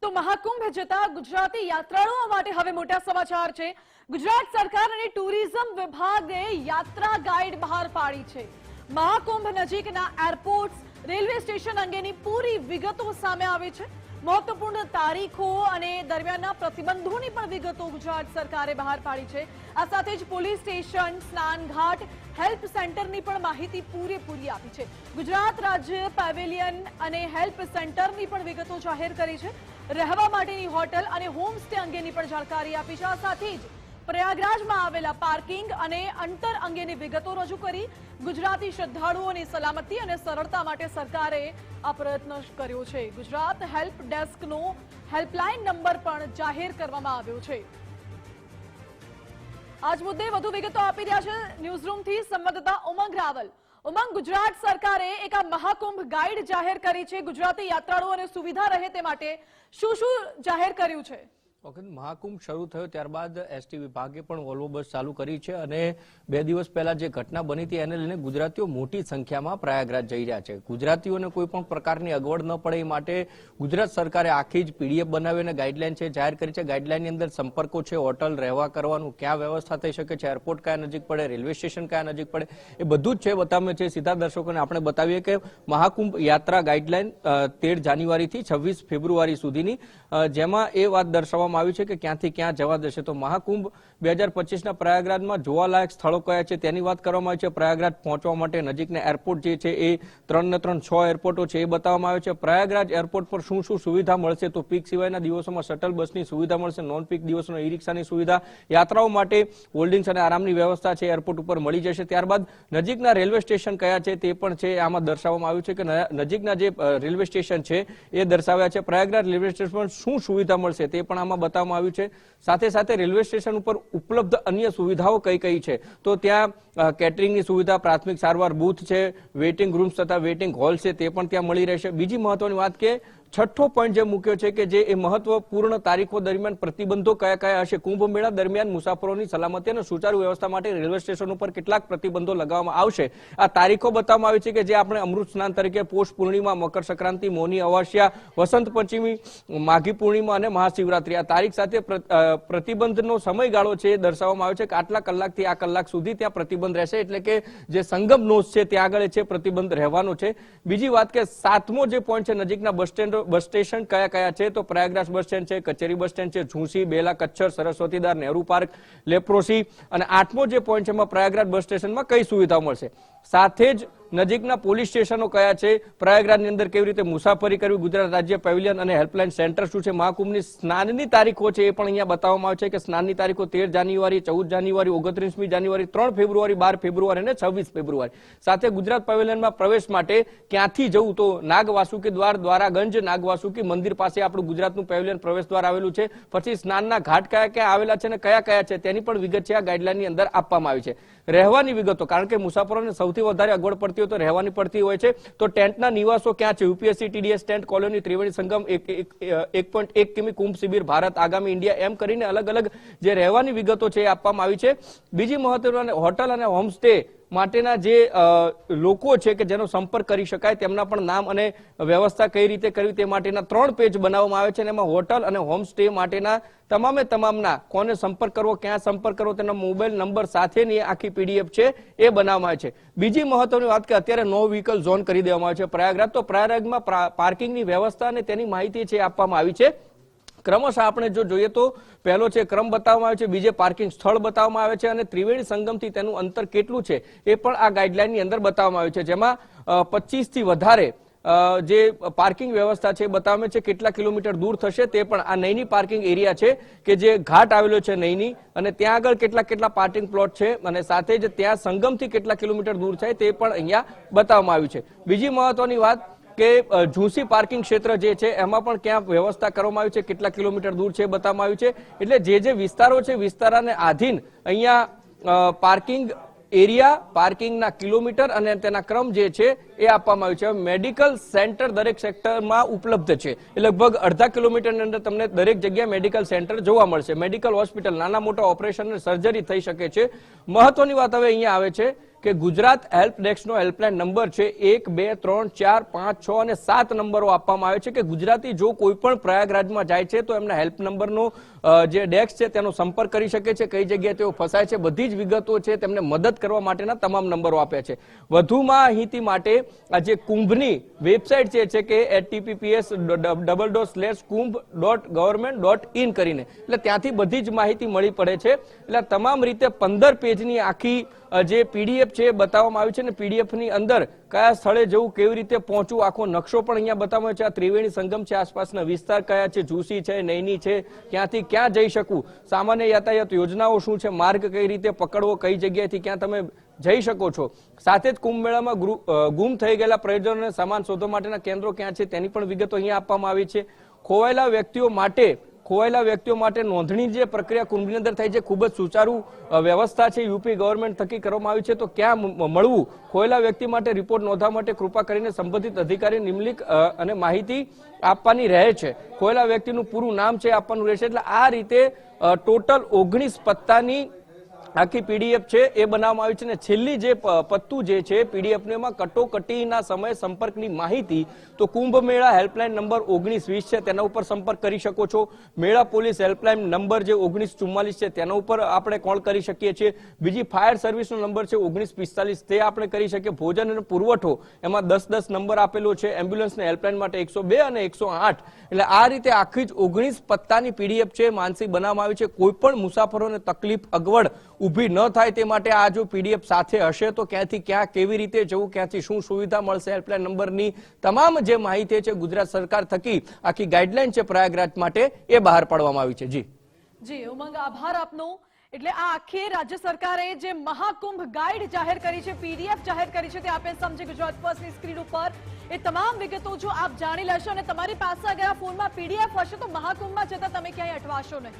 તો મહાકુંભ જતા ગુજરાતી યાત્રાળુઓ માટે હવે મોટા સમાચાર છે। ગુજરાત સરકાર અને ટુરિઝમ વિભાગે યાત્રા ગાઈડ બહાર પાડી છે। મહાકુંભ નજીકના એરપોર્ટ્સ, રેલવે સ્ટેશન અંગેની પૂરી વિગતો સામે આવી છે। મહત્વપૂર્ણ તારીખો અને દરમિયાનના પ્રતિબંધોની પણ વિગતો ગુજરાત સરકારે બહાર પાડી છે। આ સાથે જ પોલીસ સ્ટેશન, સ્નાનઘાટ, હેલ્પ સેન્ટરની પણ માહિતી પૂરેપૂરી આપી છે। ગુજરાત રાજ્ય પેવેલિયન અને હેલ્પ સેન્ટરની પણ વિગતો જાહેર કરી છે। રહેવા માટેની હોટલ અને હોમ સ્ટે અંગેની પણ જાણકારી આપી છે। આ સાથે જ પ્રયાગરાજમાં આવેલા પાર્કિંગ અને અંતર અંગેની વિગતો રજૂ કરી। ગુજરાતી શ્રદ્ધાળુઓની સલામતી અને સરળતા માટે સરકારે આ પ્રયત્ન કર્યો છે। ગુજરાત હેલ્પ ડેસ્કનો હેલ્પલાઇન નંબર પણ જાહેર કરવામાં આવ્યો છે। આજ મુદ્દે વધુ વિગતો આપી રહ્યા છે ન્યૂઝરૂમથી સંવાદદાતા ઉમંગ રાવલ। ઉમંગ, ગુજરાત સરકારે એક આ મહાકુંભ ગાઈડ જાહેર કરી છે। ગુજરાતી યાત્રાળુઓને સુવિધા રહે તે માટે શું જાહેર કર્યું છે? વખત મહાકુંભ શરૂ થયો ત્યારબાદ એસટી વિભાગે પણ વોલ્વો બસ ચાલુ કરી છે અને 2 દિવસ પહેલા જે ઘટના બની હતી એને લઈને ગુજરાતીઓ મોટી સંખ્યામાં પ્રયાગરાજ જઈ રહ્યા છે। ગુજરાતીઓને કોઈ પણ પ્રકારની અગવડ ન પડે એ માટે ગુજરાત સરકારે આખી જ પીડીએફ બનાવી અને ગાઈડલાઈન છે જાહેર કરી છે। ગાઈડલાઈનની અંદર સંપર્કો છે, હોટલ, રહેવા કરવાનું, ક્યાં વ્યવસ્થા થઈ શકે છે, એરપોર્ટ કયા નજીક પડે, રેલવે સ્ટેશન કયા નજીક પડે, એ બધું જ છે બતાવે છે। સીધા દર્શકોને આપણે બતાવીએ કે મહાકુંભ યાત્રા ગાઈડલાઈન 13 જાન્યુઆરીથી 26 ફેબ્રુઆરી સુધીની, જેમાં એ વાત દર્શાવવામાં આવી છે કે ક્યાંથી ક્યાં જવા દેશે। તો મહાકુંભ 2025ના પ્રયાગરાજમાં જોવાલાયક સ્થળો કયા છે તેની વાત કરવામાં આવી છે। પ્રયાગરાજ પહોંચવા માટે નજીકના એરપોર્ટ જે છે એ 3 ને 3 6 એરપોર્ટો છે એ બતાવવામાં આવે છે। પ્રયાગરાજ એરપોર્ટ પર શું શું સુવિધા મળશે, તો પીક સિવાયના દિવસોમાં શટલ બસની સુવિધા મળશે, નોન પીક દિવસોમાં ઈ રિક્ષાની સુવિધા, યાત્રાઓ માટે હોલ્ડિંગ્સ અને આરામની વ્યવસ્થા છે એરપોર્ટ ઉપર મળી જશે। ત્યારબાદ નજીકના રેલવે સ્ટેશન કયા છે તે પણ છે આમાં દર્શાવવામાં આવ્યું છે કે નજીકના જે રેલવે સ્ટેશન છે એ દર્શાવ્યા છે। પ્રયાગરાજ રેલવે સ્ટેશન પર શું સુવિધા મળશે તે પણ આમાં બતાવવામાં આવ્યું છે। સાથે સાથે રેલવે સ્ટેશન ઉપર ઉપલબ્ધ અન્ય સુવિધાઓ કઈ કઈ છે, તો ત્યાં કેટરિંગની સુવિધા, પ્રાથમિક સારવાર બૂથ છે, વેઇટિંગ રૂમ્સ તથા વેઇટિંગ હોલ છે તે પણ ત્યાં મળી રહેશે। બીજી મહત્વની વાત કે છઠ્ઠો પોઈન્ટ જે મૂક્યો છે કે જે એ મહત્વપૂર્ણ તારીખો દરમિયાન પ્રતિબંધો કયા કયા હશે, કુંભ મેળા દરમિયાન મુસાફરોની સલામતી અને સુચારુ વ્યવસ્થા માટે રેલવે સ્ટેશન ઉપર કેટલાક પ્રતિબંધો લગાવવામાં આવશે, આ તારીખો બતાવવામાં આવી છે કે જે આપણે અમૃત સ્નાન તરીકે પોષ પૂર્ણિમા, મકર સંક્રાંતિ, મૌની અમાવસ્યા, વસંત પંચમી, માઘી પૂર્ણિમા અને મહાશિવરાત્રી આ તારીખ સાથે પ્રતિબંધનો સમયગાળો છે એ દર્શાવવામાં આવ્યો છે કે આટલા કલાકથી આ કલાક સુધી ત્યાં પ્રતિબંધ રહેશે, એટલે કે જે સંગમ નોઝ છે ત્યાં આગળ છે પ્રતિબંધ રહેવાનો છે। બીજી વાત કે 7મો જે પોઈન્ટ છે નજીકના બસ સ્ટેશન કયા કયા છે, તો પ્રયાગરાજ બસ સ્ટેન્ડ છે, કચેરી બસ સ્ટેન્ડ છે, ઝુંસી, બેલા, કચ્છર, સરસ્વતીદાર, નહેરુ પાર્ક, લેપ્રોસી, અને 8મો જે પોઈન્ટ છે એમાં પ્રયાગરાજ બસ સ્ટેશનમાં કઈ સુવિધાઓ મળશે। સાથે જ નજીકના પોલીસ સ્ટેશનો કયા છે, પ્રયાગરાજની અંદર કેવી રીતે મુસાફરી કરવી, ગુજરાત રાજ્ય પેવિલિયન અને હેલ્પલાઇન સેન્ટર શું છે, મહાકુંભની સ્નાનની તારીખો છે એ પણ અહીંયા બતાવવામાં આવે છે કે સ્નાનની તારીખો 13 જાન્યુઆરી, 14 જાન્યુઆરી, 29મી જાન્યુઆરી, 3 ફેબ્રુઆરી, 12 ફેબ્રુઆરી અને 26 ફેબ્રુઆરી। સાથે ગુજરાત પેવિલિયનમાં પ્રવેશ માટે ક્યાંથી જવું, તો નાગવાસુકી દ્વાર, દ્વારાગંજ, નાગવાસુકી મંદિર પાસે આપણું ગુજરાતનું પેવિલિયન પ્રવેશ દ્વાર આવેલું છે। પછી સ્નાનના ઘાટ કયા કયા આવેલા છે અને કયા કયા છે તેની પણ વિગત છે આ ગાઈડલાઈનની અંદર આપવામાં આવી છે। રહેવાની વિગતો, કારણ કે મુસાફરોને સૌથી વધારે અગવડ પડતી હોય તો રહેવાની પડતી હોય છે, તો ટેન્ટના નિવાસો ક્યાં છે, UPSC TDS tent colony, Triveni Sangam, 1.1 કિમી, કુંભ શિબિર, ભારત આગામી ઇન્ડિયા, એમ કરીને અલગ અલગ જે રહેવાની વિગતો છે એ આપવામાં આવી છે। બીજી મહત્વની હોટલ અને હોમસ્ટે માટેના જે લોકો છે કે જેનો સંપર્ક કરી શકાય તેમના પણ નામ અને વ્યવસ્થા કઈ રીતે કરવી તે માટેના 3 પેજ બનાવવામાં આવે છે, અને એમાં હોટલ અને હોમસ્ટે માટેના તમામના કોને સંપર્ક કરવો, ક્યાં સંપર્ક કરવો, તેના મોબાઈલ નંબર સાથેની આખી પીડીએફ છે એ બનાવવામાં આવે છે। બીજી મહત્વની વાત કે અત્યારે નો વ્હીકલ ઝોન કરી દેવામાં આવે છે પ્રયાગરાજ, તો પ્રયાગરાજમાં પાર્કિંગની વ્યવસ્થા અને તેની માહિતી છે આપવામાં આવી છે। ક્રમશઃ આપણે જો જોઈએ તો પહેલો છે ક્રમ બતાવવામાં આવે છે, બીજે પાર્કિંગ સ્થળ બતાવવામાં આવે છે, અને ત્રિવેણી સંગમથી તેનું અંતર કેટલું છે એ પણ આ ગાઈડલાઈનની અંદર બતાવવામાં આવ્યું છે, જેમાં 25 થી વધારે જે પાર્કિંગ વ્યવસ્થા છે બતાવવામાં છે, કેટલા કિલોમીટર દૂર થશે તે પણ આ નૈની પાર્કિંગ એરિયા છે કે જે ઘાટ આવેલો છે નૈની, અને ત્યાં આગળ કેટલા પાર્કિંગ પ્લોટ છે, અને સાથે જ ત્યાં સંગમથી કેટલા કિલોમીટર દૂર છે તે પણ અહીંયા બતાવવામાં આવ્યું છે। બીજી મહત્વની વાત કે ઝુંસી પાર્કિંગ ક્ષેત્ર જે છે એમાં પણ ક્યાં વ્યવસ્થા કરવામાં આવી છે, કેટલા કિલોમીટર દૂર છે બતાવવામાં આવ્યું છે। એટલે જે વિસ્તારો છે વિસ્તારને આધીન અહીંયા પાર્કિંગ એરિયા, પાર્કિંગના કિલોમીટર અને તેના ક્રમ જે છે એ આપવામાં આવ્યું છે। મેડિકલ સેન્ટર દરેક સેક્ટરમાં ઉપલબ્ધ છે, લગભગ અડધા કિલોમીટરની અંદર તમને દરેક જગ્યાએ મેડિકલ સેન્ટર જોવા મળશે। મેડિકલ હોસ્પિટલ, નાના મોટા ઓપરેશન અને સર્જરી થઈ શકે છે। મહત્વની વાત હવે અહીંયા આવે છે કે ગુજરાત હેલ્પ ડેસ્કનો હેલ્પલાઇન નંબર છે 1 2 3 4 5 6 અને 7 નંબરો આપવામાં આવે છે કે ગુજરાતી જો કોઈ પણ પ્રયાગરાજમાં જાય છે તો એમના હેલ્પ નંબરનો જે ડેસ્ક છે તેનો સંપર્ક કરી શકે છે, કઈ જગ્યાએ તેઓ ફસાય છે, બધી જ વિગતો છે, તેમને મદદ કરવા માટેના તમામ નંબરો આપ્યા છે. વધુ માહિતી માટે આ જે કુંભની વેબસાઇટ છે કે https://kumbh.government.in કરીને એટલે ત્યાંથી બધી જ માહિતી મળી પડે છે. એટલે તમામ રીતે 15 પેજની આખી જે પીડીએફ છે એ બતાવવામાં આવી છે અને પીડીએફ ની અંદર કયા સ્થળે જવું, કેવી રીતે પહોંચવું, આખો નકશો પણ અહીંયા બતાવવામાં છે. આ ત્રિવેણી સંગમ છે, આસપાસના વિસ્તાર કયા છે, ઝુસી છે, નૈની છે, ક્યાંથી ક્યાં જઈ શકું, સામાન્ય યાતાયાત યોજનાઓ શું છે, માર્ગ કઈ રીતે પકડવો, કઈ જગ્યાએથી ક્યાં તમે જઈ શકો છો. સાથે જ કુંભ મેળામાં ગુમ થઈ ગયેલા પ્રયોજનોને સામાન શોધવા માટેના કેન્દ્રો ક્યાં છે તેની પણ વિગતો અહીંયા આપવામાં આવી છે. ખોવાયેલા વ્યક્તિઓ માટે નોંધણી જે પ્રક્રિયા કુંભની અંદર થાય છે ખૂબ જ સુચારુ વ્યવસ્થા છે યુપી ગવર્મેન્ટ થકી કરવામાં આવી છે. તો ક્યાં મળવું, ખોવાયેલા વ્યક્તિ માટે રિપોર્ટ નોંધવા માટે કૃપા કરીને સંબંધિત અધિકારી નિમણૂક અને માહિતી આપવાની રહે છે. ખોવાયેલા વ્યક્તિનું પૂરું નામ છે આપવાનું રહેશે. એટલે આ રીતે ટોટલ 19 પત્તાની આખી પીડીએફ છે એ બનાવવામાં આવી છે અને છેલ્લી જે પત્તું જે છે પીડીએફ એમાં કટોકટીના સમય સંપર્કની માહિતી તો કુંભ મેળા હેલ્પલાઇન નંબર 1920 છે તેના ઉપર સંપર્ક કરી શકો છો. મેળા પોલીસ હેલ્પલાઇન નંબર જે 1944 છે તેના ઉપર આપણે કોલ કરી શકીએ છીએ. બીજી ફાયર સર્વિસનો નંબર છે 1945 તે આપણે કરી શકીએ. ભોજન અને પુરવઠો એમાં 10 નંબર આપેલો છે. એમ્બ્યુલન્સની હેલ્પલાઇન માટે 102 અને 108. એટલે આ રીતે આખી જ 19 પત્તાની પીડીએફ છે માનસી બનાવવામાં આવી છે. કોઈ પણ મુસાફરોને તકલીફ અગવડ ઊભી ન થાય તે માટે આ જો પીડીએફ સાથે હશે તો ક્યાંથી ક્યાં કેવી રીતે જવું, ક્યાંથી શું સુવિધા મળશે, હેલ્પલાઇન નંબરની તમામ જે માહિતી છે ગુજરાત સરકાર થકી આખી ગાઈડલાઈન છે પ્રયાગરાજ માટે એ બહાર પાડવામાં આવી છે. જી ઉમંગ, આભાર આપનો. એટલે આ આખી રાજ્ય સરકારે જે મહાકુંભ ગાઈડ જાહેર કરી છે, પીડીએફ જાહેર કરી છે, તે આપે સમજી ગુજરાત ફર્સ્ટની સ્ક્રીન ઉપર એ તમામ વિગતો જો આપ જાણી લેશો અને તમારી પાસે અગર આ ફોનમાં પીડીએફ હશે તો મહાકુંભમાં જતા તમે ક્યાંય અટવાશો નહીં.